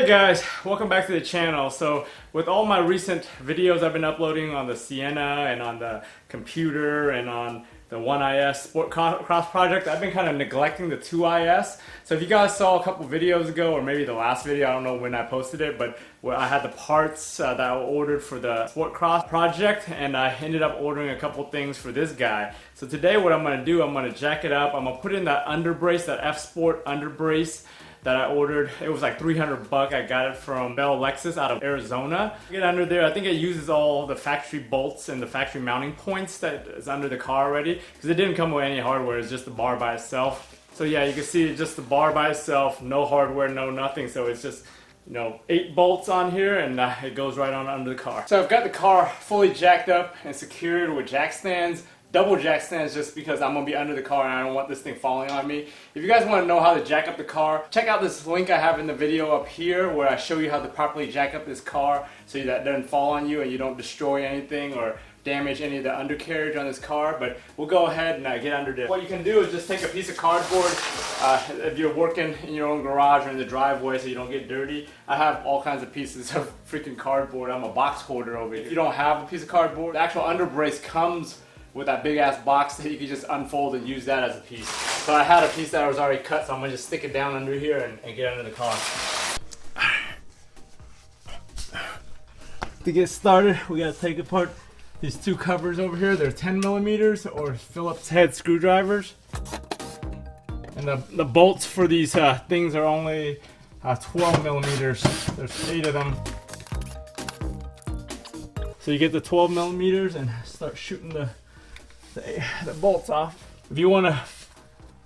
Hey guys, welcome back to the channel. So with all my recent videos I've been uploading on the Sienna and on the computer and on the 1IS Sport Cross project, I've been kind of neglecting the 2IS. So if you guys saw a couple videos ago, or maybe the last video, I don't know when I posted it, but where I had the parts that I ordered for the Sport Cross project, and I ended up ordering a couple things for this guy. So today what I'm going to do, I'm going to jack it up, I'm going to put in that underbrace, that F-Sport underbrace that I ordered. It was like 300 bucks. I got it from Bell Lexus out of Arizona. Get under there. I think it uses all the factory bolts and the factory mounting points that is under the car already, because it didn't come with any hardware. It's just the bar by itself. So yeah, you can see it's just the bar by itself, no hardware, no nothing. So it's just, you know, 8 bolts on here, and it goes right on under the car. So I've got the car fully jacked up and secured with jack stands. Double jack stands, just because I'm going to be under the car and I don't want this thing falling on me. If you guys want to know how to jack up the car, check out this link I have in the video up here where I show you how to properly jack up this car so that it doesn't fall on you and you don't destroy anything or damage any of the undercarriage on this car. But we'll go ahead and get under this. What you can do is just take a piece of cardboard if you're working in your own garage or in the driveway so you don't get dirty. I have all kinds of pieces of freaking cardboard. I'm a box hoarder over here. If you don't have a piece of cardboard, the actual underbrace comes with that big ass box that you can just unfold and use that as a piece. So I had a piece that was already cut, so I'm gonna just stick it down under here and get under the car. To get started, we gotta take apart these 2 covers over here. They're 10 millimeters or Phillips head screwdrivers. And the bolts for these things are only 12 millimeters. There's 8 of them. So you get the 12 millimeters and start shooting the bolts off. If you want to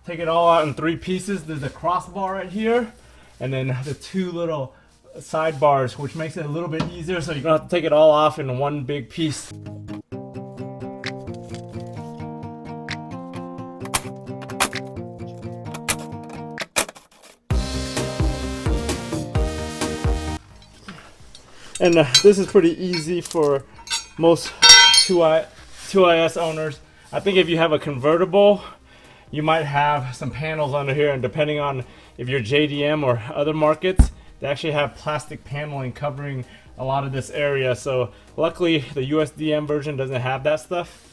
take it all out in 3 pieces, there's a crossbar right here, and then the 2 little sidebars, which makes it a little bit easier, so you don't have to take it all off in one big piece. And this is pretty easy for most 2IS owners. I think if you have a convertible, you might have some panels under here, and depending on if you're JDM or other markets, they actually have plastic paneling covering a lot of this area. So luckily the USDM version doesn't have that stuff.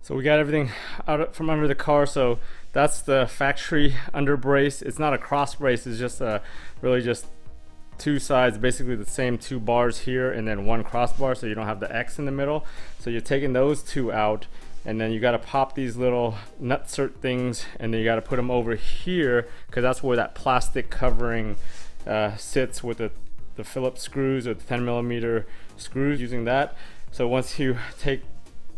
So we got everything out from under the car. So that's the factory underbrace. It's not a cross brace, it's just really just 2 sides, basically the same 2 bars here and then 1 crossbar, so you don't have the X in the middle. So you're taking those 2 out, and then you got to pop these little nutsert things, and then you got to put them over here, because that's where that plastic covering sits with the Phillips screws or the 10 millimeter screws, using that. So once you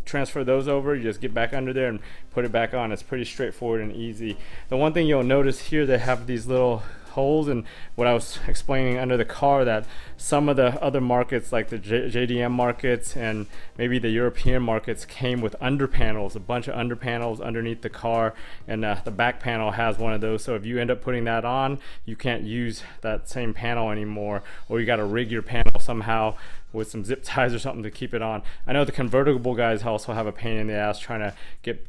transfer those over, you just get back under there and put it back on. It's pretty straightforward and easy. The one thing you'll notice here, they have these little holes, and what I was explaining under the car, that some of the other markets like the JDM markets and maybe the European markets came with under panels, a bunch of under panels underneath the car, and the back panel has one of those. So if you end up putting that on, you can't use that same panel anymore, or you got to rig your panel somehow with some zip ties or something to keep it on. I know the convertible guys also have a pain in the ass trying to get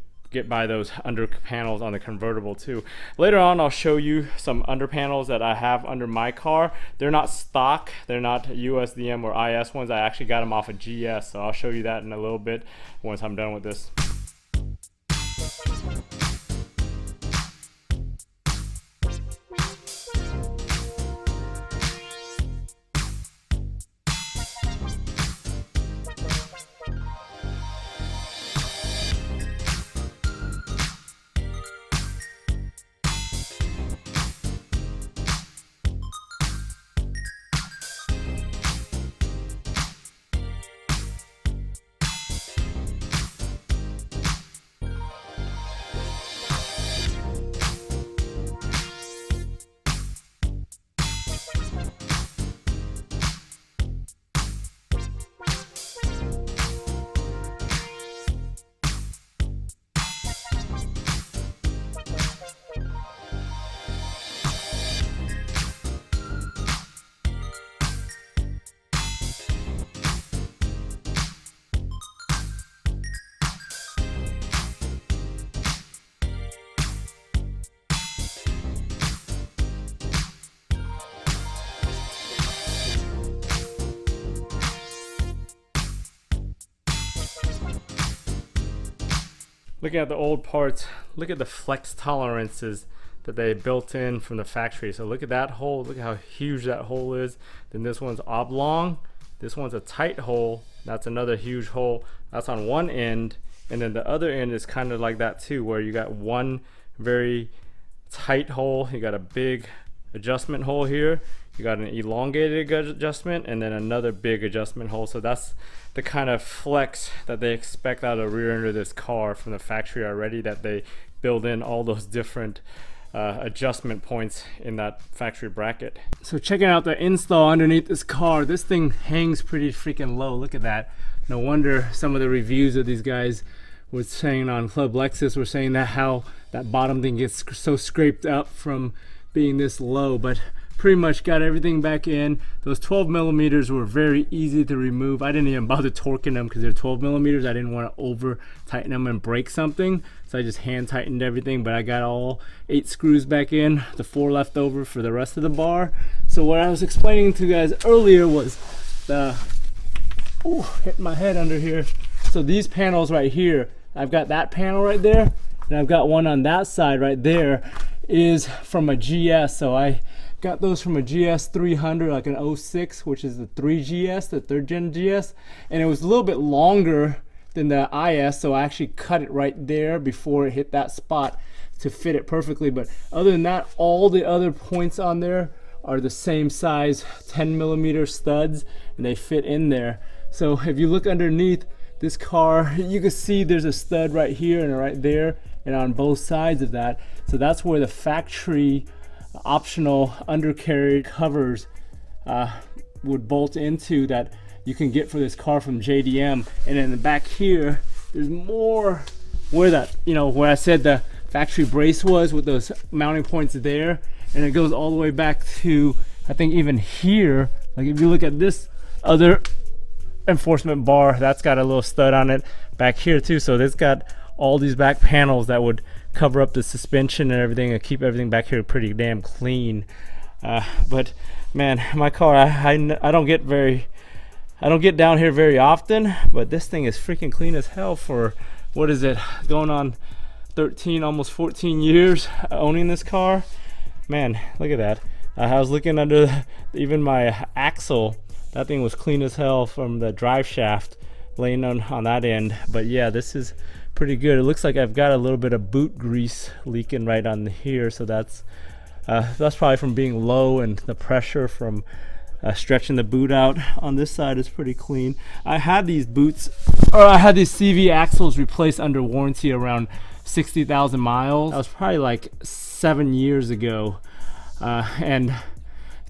by those under panels on the convertible too. Later on I'll show you some under panels that I have under my car. They're not stock, they're not USDM or IS ones. I actually got them off of GS, so I'll show you that in a little bit once I'm done with this. looking at the old parts, look at the flex tolerances that they built in from the factory. So look at that hole, look at how huge that hole is. Then this one's oblong, this one's a tight hole, that's another huge hole. That's on one end, and then the other end is kind of like that too, where you got one very tight hole, you got a big adjustment hole here, you got an elongated adjustment, and then another big adjustment hole. So that's the kind of flex that they expect out of the rear end of this car from the factory already, that they build in all those different adjustment points in that factory bracket. So checking out the install underneath this car, this thing hangs pretty freaking low. Look at that. No wonder some of the reviews of these guys were saying on Club Lexus were saying that how that bottom thing gets so scraped up from being this low. But pretty much got everything back in. Those 12 millimeters were very easy to remove. I didn't even bother torquing them because they're 12 millimeters. I didn't want to over tighten them and break something, so I just hand tightened everything. But I got all 8 screws back in, the 4 left over for the rest of the bar. So what I was explaining to you guys earlier was the hit my head under here. So these panels right here, I've got that panel right there, and I've got one on that side right there, is from a GS. So I got those from a GS 300, like an 06, which is the 3GS, the 3rd gen GS, and it was a little bit longer than the IS, so I actually cut it right there before it hit that spot to fit it perfectly. But other than that, all the other points on there are the same size 10 millimeter studs, and they fit in there. So if you look underneath this car, you can see there's a stud right here and right there and on both sides of that. So that's where the factory optional undercarriage covers would bolt into, that you can get for this car from JDM. And in the back here, there's more where that, where I said the factory brace was, with those mounting points there, and it goes all the way back to, I think, even here. Like if you look at this other enforcement bar, that's got a little stud on it back here too. So it's got all these back panels that would cover up the suspension and everything and keep everything back here pretty damn clean. But man, my car, I don't get down here very often, but this thing is freaking clean as hell for, what is it, going on 13, almost 14 years owning this car. Man, look at that. I was looking under even my axle. That thing was clean as hell from the drive shaft laying on that end. But yeah, this is pretty good. It looks like I've got a little bit of boot grease leaking right on here, so that's probably from being low, and the pressure from stretching the boot out. On this side is pretty clean. I had these CV axles replaced under warranty around 60,000 miles. That was probably like 7 years ago, and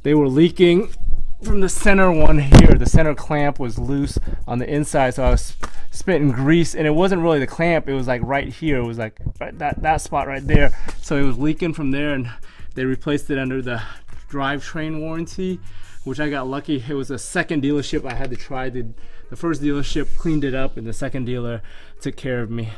they were leaking from the center one here. The center clamp was loose on the inside, so I was spitting grease, and it wasn't really the clamp, it was like right here. It was like right that spot right there. So it was leaking from there, and they replaced it under the drivetrain warranty, which I got lucky. It was a second dealership I had to try. The first dealership cleaned it up, and the second dealer took care of me.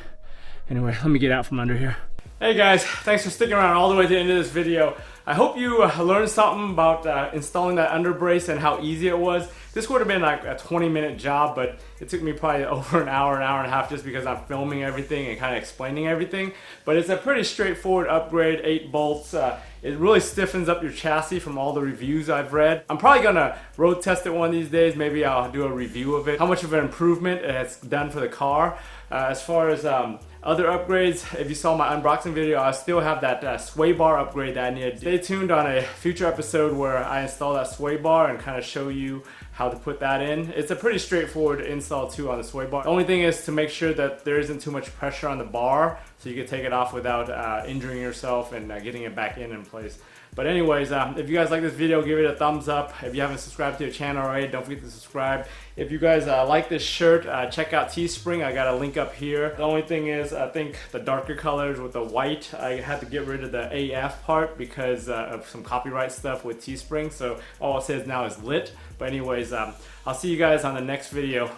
Anyway, let me get out from under here. Hey guys, thanks for sticking around all the way to the end of this video. I hope you learned something about installing that underbrace and how easy it was. This would have been like a 20-minute job, but it took me probably over an hour and a half, just because I'm filming everything and kind of explaining everything. But it's a pretty straightforward upgrade, 8 bolts. It really stiffens up your chassis from all the reviews I've read. I'm probably gonna road test it one of these days. Maybe I'll do a review of it, how much of an improvement it's done for the car. As far as other upgrades, if you saw my unboxing video, I still have that sway bar upgrade that I needed. Stay tuned on a future episode where I install that sway bar and kind of show you how to put that in. It's a pretty straightforward install too on the sway bar. The only thing is to make sure that there isn't too much pressure on the bar, so you can take it off without injuring yourself and getting it back in place. But anyways, if you guys like this video, give it a thumbs up. If you haven't subscribed to the channel already, don't forget to subscribe. If you guys like this shirt, check out Teespring. I got a link up here. The only thing is, I think the darker colors with the white, I had to get rid of the AF part because of some copyright stuff with Teespring. So all it says now is lit. But anyways, I'll see you guys on the next video.